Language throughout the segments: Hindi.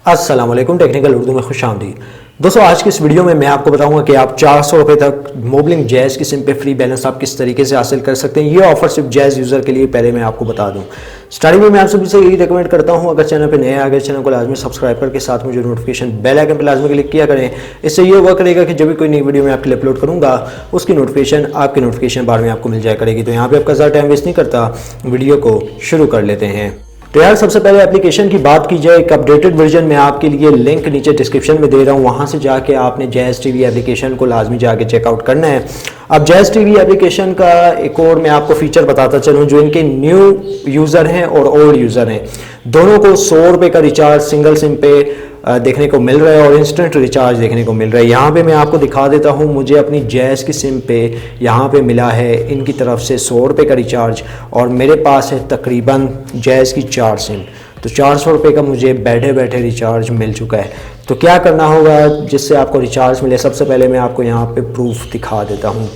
अस्सलाम वालेकुम, टेक्निकल उर्दू में खुशामदीद। दोस्तों, आज की इस वीडियो में मैं आपको बताऊंगा कि आप 400 रुपये तक मोबलिंग जैज़ की सिम पे फ्री बैलेंस आप किस तरीके से हासिल कर सकते हैं। ये ऑफर सिर्फ जैज़ यूज़र के लिए, पहले मैं आपको बता दूं। स्टार्टिंग में मैं आप सभी से यही रिकमेंड करता हूं, अगर चैनल पे नए आ गए चैनल को लाजमी सब्सक्राइब करके साथ में जो नोटिफिकेशन बेल आइकन पर लाजमी क्लिक किया करें। इससे ये हुआ करेगा कि जब भी कोई नई वीडियो मैं आपके लिए अपलोड करूँगा उसकी नोटिफिकेशन आपके नोटिफिकेशन बार में आपको मिल जाया करेगी। तो यहाँ पर आपका ज़्यादा टाइम वेस्ट नहीं करता, वीडियो को शुरू कर लेते हैं। तो यार, सबसे पहले एप्लीकेशन की बात की जाए, एक अपडेटेड वर्जन में आपके लिए लिंक नीचे डिस्क्रिप्शन में दे रहा हूँ, वहाँ से जाके आपने जैज़ टीवी एप्लीकेशन को लाजमी जाके चेकआउट करना है। अब जैज़ टीवी एप्लीकेशन का एक और मैं आपको फीचर बताता चलूँ, जो इनके न्यू यूज़र हैं और ओल्ड यूज़र हैं, दोनों को 100 रुपये का रिचार्ज सिंगल सिम पे देखने को मिल रहा है और इंस्टेंट रिचार्ज देखने को मिल रहा है। यहाँ पे मैं आपको दिखा देता हूँ, मुझे अपनी जैज़ की सिम पे यहाँ पे मिला है इनकी तरफ से 100 रुपये का रिचार्ज और मेरे पास है तकरीबन जैज़ की 4 सिम। तो 400 रुपये का मुझे बैठे बैठे रिचार्ज मिल चुका है। तो क्या करना होगा जिससे आपको रिचार्ज मिले? सबसे पहले मैं आपको यहाँ पे प्रूफ दिखा देता हूँ।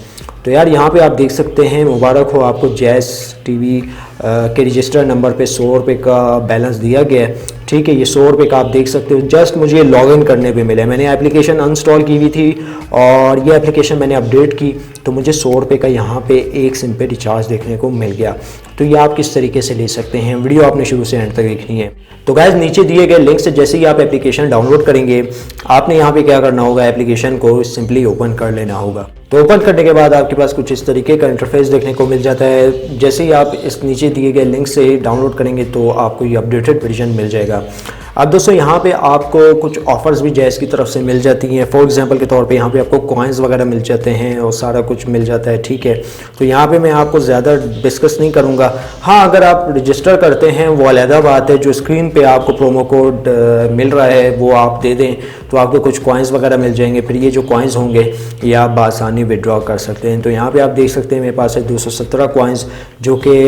तो यार, यहाँ पे आप देख सकते हैं, मुबारक हो आपको जैज़ टीवी के रजिस्टर नंबर पे 100 रुपये का बैलेंस दिया गया है। ठीक है, ये 100 रुपये का आप देख सकते हो, जस्ट मुझे लॉगिन करने पे मिला है। मैंने एप्लीकेशन अनइंस्टॉल की हुई थी और ये एप्लीकेशन मैंने अपडेट की, तो मुझे 100 रुपये का यहाँ पे एक सिम पे रिचार्ज देखने को मिल गया। तो ये आप किस तरीके से ले सकते हैं, वीडियो आपने शुरू से एंड तक देखनी है। तो गाइस, नीचे दिए गए लिंक से जैसे ही आप एप्लीकेशन डाउनलोड करेंगे, आपने यहाँ पे क्या करना होगा, एप्लीकेशन को सिंपली ओपन कर लेना होगा। तो ओपन करने के बाद आपके पास कुछ इस तरीके का इंटरफेस देखने को मिल जाता है। जैसे ही आप इस नीचे दिए गए लिंक से डाउनलोड करेंगे तो आपको ये अपडेटेड वर्जन मिल जाएगा। अब दोस्तों, यहाँ पे आपको कुछ ऑफ़र्स भी जैज़ की तरफ से मिल जाती हैं। फॉर एग्जांपल के तौर पे यहाँ पे आपको कॉइन्स वगैरह मिल जाते हैं और सारा कुछ मिल जाता है। ठीक है, तो यहाँ पे मैं आपको ज़्यादा डिस्कस नहीं करूँगा। हाँ, अगर आप रजिस्टर करते हैं वो अलहदा बात है। जो स्क्रीन पे आपको प्रोमो कोड मिल रहा है वो आप दे दें तो आपको कुछ कॉइन्स वगैरह मिल जाएंगे। फिर ये जो कॉइन्स होंगे ये आप बासानी विड्रॉ कर सकते हैं। तो यहाँ पर आप देख सकते हैं मेरे पास है 217 कॉइन्स, जो कि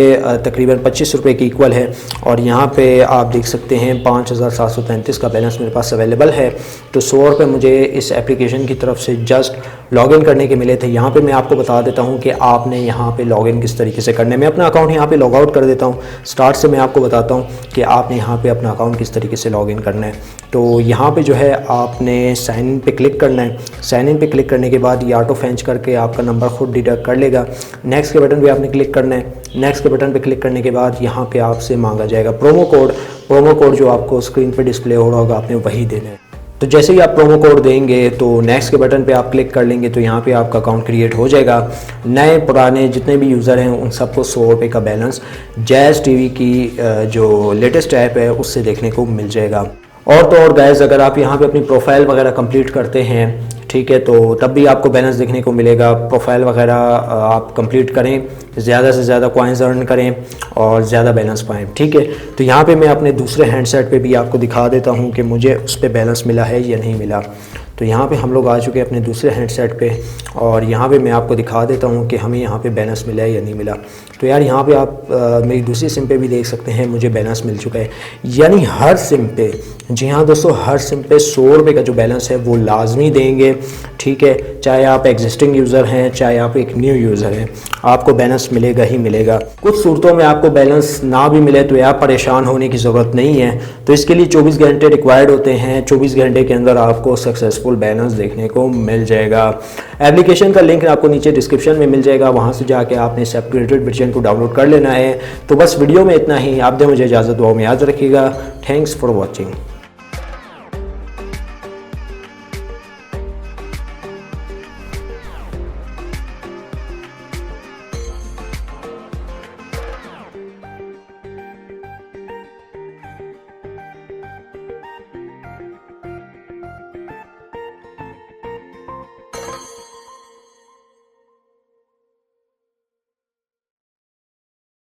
तकरीबन 25 रुपये की इक्वल है। और यहाँ पर आप देख सकते हैं 5735 का बैलेंस मेरे पास अवेलेबल है। तो 100 रुपये मुझे इस एप्लीकेशन की तरफ से जस्ट लॉगिन करने के मिले थे। यहाँ पे मैं आपको बता देता हूँ कि आपने यहाँ पे लॉगिन किस तरीके से करना है। मैं अपना अकाउंट यहाँ पे लॉग आउट कर देता हूँ। स्टार्ट से मैं आपको बताता हूँ कि आपने यहाँ पे अपना अकाउंट किस तरीके से लॉगिन करना है। तो यहाँ पे जो है आपने साइन इन पे क्लिक करना है। साइन इन पे क्लिक करने के बाद ये ऑटो फेंच करके आपका नंबर खुद डिडक्ट कर लेगा। नेक्स्ट के बटन पर आपने क्लिक करना है। नेक्स्ट के बटन पर क्लिक करने के बाद यहाँ पर आपसे मांगा जाएगा प्रोमो कोड जो आपको स्क्रीन पे डिस्प्ले हो रहा होगा, आपने वही देना है। तो जैसे ही आप प्रोमो कोड देंगे तो नेक्स्ट के बटन पे आप क्लिक कर लेंगे तो यहाँ पे आपका अकाउंट क्रिएट हो जाएगा। नए पुराने जितने भी यूज़र हैं उन सबको 100 रुपये का बैलेंस जैज़ टीवी की जो लेटेस्ट ऐप है उससे देखने को मिल जाएगा। और तो और गाइस, अगर आप यहाँ पे अपनी प्रोफाइल वगैरह कंप्लीट करते हैं, ठीक है, तो तब भी आपको बैलेंस देखने को मिलेगा। प्रोफाइल वगैरह आप कंप्लीट करें, ज़्यादा से ज़्यादा कॉइन्स अर्न करें और ज़्यादा बैलेंस पाएँ। ठीक है, तो यहाँ पे मैं अपने दूसरे हैंडसेट पे भी आपको दिखा देता हूँ कि मुझे उस पर बैलेंस मिला है या नहीं मिला। तो यहाँ पे हम लोग आ चुके हैं अपने दूसरे हैंडसेट पे और यहाँ पे मैं आपको दिखा देता हूँ कि हमें यहाँ पे बैलेंस मिला है या नहीं मिला। तो यार, यहाँ पे आप मेरी दूसरी सिम पे भी देख सकते हैं मुझे बैलेंस मिल चुका है। यानी हर सिम पे, जी हाँ दोस्तों, हर सिम पे 100 रुपये का जो बैलेंस है वो लाजमी देंगे। ठीक है, चाहे आप एग्जिस्टिंग यूज़र हैं चाहे आप एक न्यू यूज़र हैं, आपको बैलेंस मिलेगा ही मिलेगा। कुछ सूरतों में आपको बैलेंस ना भी मिले तो यार परेशान होने की ज़रूरत नहीं है। तो इसके लिए 24 घंटे रिक्वायर्ड होते हैं। 24 घंटे के अंदर आपको सक्सेसफुल बैलेंस देखने को मिल जाएगा। एप्लीकेशन का लिंक आपको नीचे डिस्क्रिप्शन में मिल जाएगा, वहाँ से जाके आपने इस अपग्रेडेड वर्जन को डाउनलोड कर लेना है। तो बस वीडियो में इतना ही। आप दे मुझे इजाज़त, दुआ में याद रखिएगा। Thanks for watching.